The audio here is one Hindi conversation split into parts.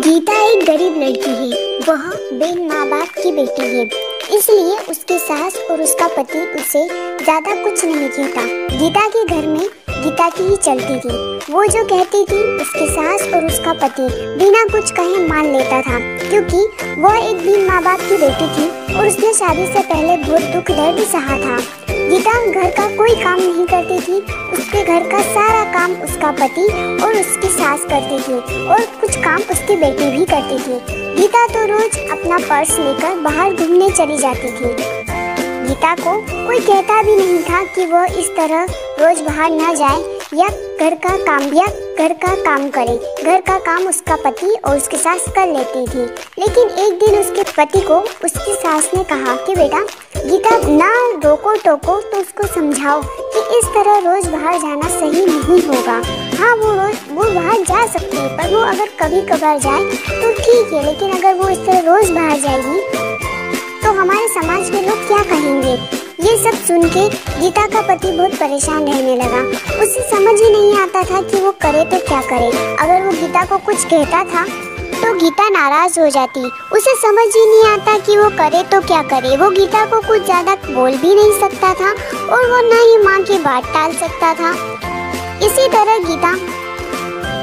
गीता एक गरीब लड़की है। वह बिन माँ बाप की बेटी है, इसलिए उसकी सास और उसका पति उसे ज्यादा कुछ नहीं कहता। गीता के घर में गीता की ही चलती थी। वो जो कहती थी उसकी सास और उसका पति बिना कुछ कहे मान लेता था, क्योंकि वह एक बिन माँ बाप की बेटी थी और उसने शादी से पहले बहुत दुख दर्द सहा था। गीता घर का कोई काम नहीं करती थी। उसके घर का सारा काम उसका पति और उसकी सास करती थी और कुछ काम उसकी बेटी भी करती थी। गीता तो रोज अपना पर्स लेकर बाहर घूमने चली जाती थी। गीता को कोई कहता भी नहीं था कि वह इस तरह रोज बाहर न जाए या घर का काम करे। घर का काम उसका पति और उसकी सास कर लेती थी। लेकिन एक दिन उसके पति को उसकी सास ने कहा कि बेटा गीता ना रोको टोको तो उसको समझाओ कि इस तरह रोज बाहर जाना सही नहीं होगा। हाँ, वो बाहर जा सकती है, पर वो अगर कभी कभार जाए तो ठीक है, लेकिन अगर वो इस तरह रोज बाहर जाएगी तो हमारे समाज के लोग क्या कहेंगे। ये सब सुन के गीता का पति बहुत परेशान रहने लगा। उसे समझ ही नहीं आता था कि वो करे तो क्या करे। अगर वो गीता को कुछ कहता था तो गीता नाराज हो जाती। उसे समझ ही नहीं आता कि वो करे तो क्या करे। वो गीता को कुछ ज्यादा बोल भी नहीं सकता था और वो न ही माँ की बात टाल सकता था। इसी तरह गीता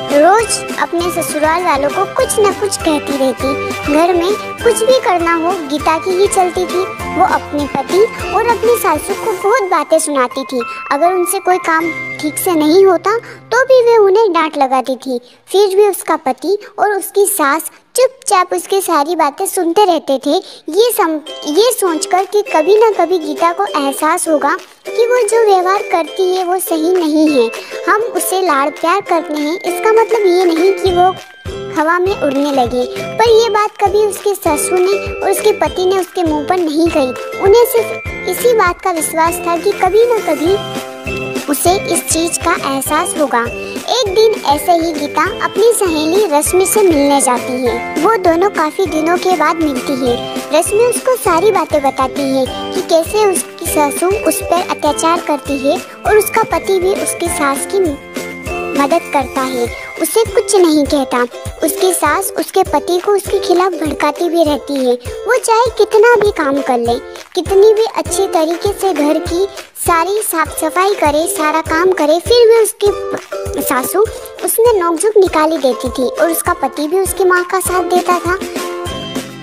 रोज अपने ससुराल वालों को कुछ न कुछ कहती रहती। घर में कुछ भी करना हो गीता की ही चलती थी। वो अपने पति और अपनी सासू को बहुत बातें सुनाती थी। अगर उनसे कोई काम ठीक से नहीं होता तो भी वे उन्हें डांट लगाती थी। फिर भी उसका पति और उसकी सास चुपचाप उसकी सारी बातें सुनते रहते थे, ये सोचकर कि कभी न कभी गीता को एहसास होगा कि वो जो व्यवहार करती है वो सही नहीं है। हम उसे लाड़ प्यार करते हैं, इसका मतलब ये नहीं कि वो हवा में उड़ने लगे। पर ये बात कभी उसके ससुर ने और उसके पति ने उसके मुंह पर नहीं कही। उन्हें सिर्फ इसी बात का विश्वास था कि कभी न कभी उसे इस चीज का एहसास होगा। एक दिन ऐसे ही गीता अपनी सहेली रश्मि से मिलने जाती है। वो दोनों काफी दिनों के बाद मिलती है। रश्मि उसको सारी बातें बताती है कि कैसे उसकी सासू उस पर अत्याचार करती है और उसका पति भी उसकी सास की मदद करता है, उसे कुछ नहीं कहता। उसकी सास उसके पति को उसके खिलाफ भड़काती भी रहती है। वो चाहे कितना भी काम कर ले, कितनी भी अच्छी तरीके से घर की सारी साफ सफाई करे, सारा काम करे, फिर भी उसकी सासू उसमें नोकझोंक निकाली देती थी और उसका पति भी उसकी माँ का साथ देता था।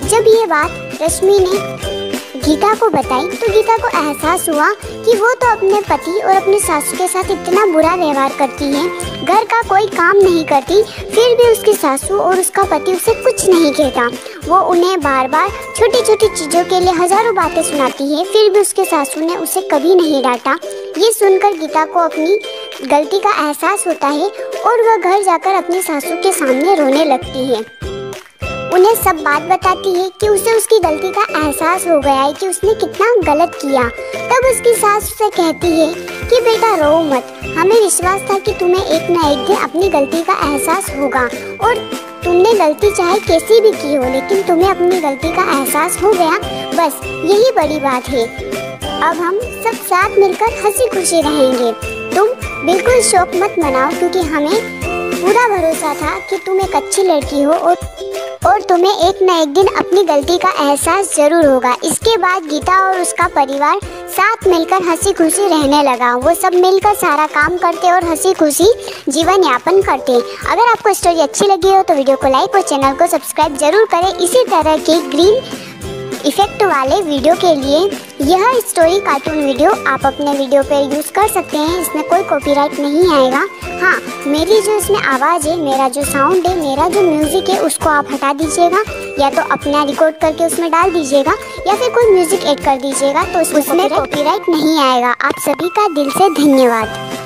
जब ये बात रश्मि ने गीता को बताई तो गीता को एहसास हुआ कि वो तो अपने पति और अपनी सासू के साथ इतना बुरा व्यवहार करती है, घर का कोई काम नहीं करती, फिर भी उसकी सासू और उसका पति उसे कुछ नहीं कहता। वो उन्हें बार बार छोटी छोटी चीज़ों के लिए हजारों बातें सुनाती है, फिर भी उसके सासू ने उसे कभी नहीं डांटा। ये सुनकर गीता को अपनी गलती का एहसास होता है और वह घर जाकर अपनी सासू के सामने रोने लगती है। उन्हें सब बात बताती है कि उसे उसकी गलती का एहसास हो गया है कि उसने कितना गलत किया। तब उसकी सास उसे कहती है कि बेटा रो मत, हमें विश्वास था कि तुम्हें एक न एक दिन अपनी गलती का एहसास होगा और तुमने गलती चाहे कैसी भी की हो, लेकिन तुम्हें अपनी गलती का एहसास हो गया, बस यही बड़ी बात है। अब हम सब साथ मिलकर हंसी खुशी रहेंगे। तुम बिल्कुल शौक मत मनाओ, क्योंकि हमें पूरा भरोसा था कि तुम एक अच्छी लड़की हो और तुम्हें एक न एक दिन अपनी गलती का एहसास जरूर होगा। इसके बाद गीता और उसका परिवार साथ मिलकर हंसी खुशी रहने लगा। वो सब मिलकर सारा काम करते और हंसी खुशी जीवन यापन करते। अगर आपको स्टोरी अच्छी लगी हो तो वीडियो को लाइक और चैनल को सब्सक्राइब जरूर करें। इसी तरह के ग्रीन इफेक्ट वाले वीडियो के लिए यह स्टोरी कार्टून वीडियो आप अपने वीडियो पर यूज़ कर सकते हैं। इसमें कोई कॉपीराइट नहीं आएगा। हाँ, मेरी जो इसमें आवाज़ है, मेरा जो साउंड है, मेरा जो म्यूज़िक है, उसको आप हटा दीजिएगा, या तो अपना रिकॉर्ड करके उसमें डाल दीजिएगा या फिर कोई म्यूज़िक ऐड कर दीजिएगा, तो उसमें कॉपीराइट नहीं आएगा। आप सभी का दिल से धन्यवाद।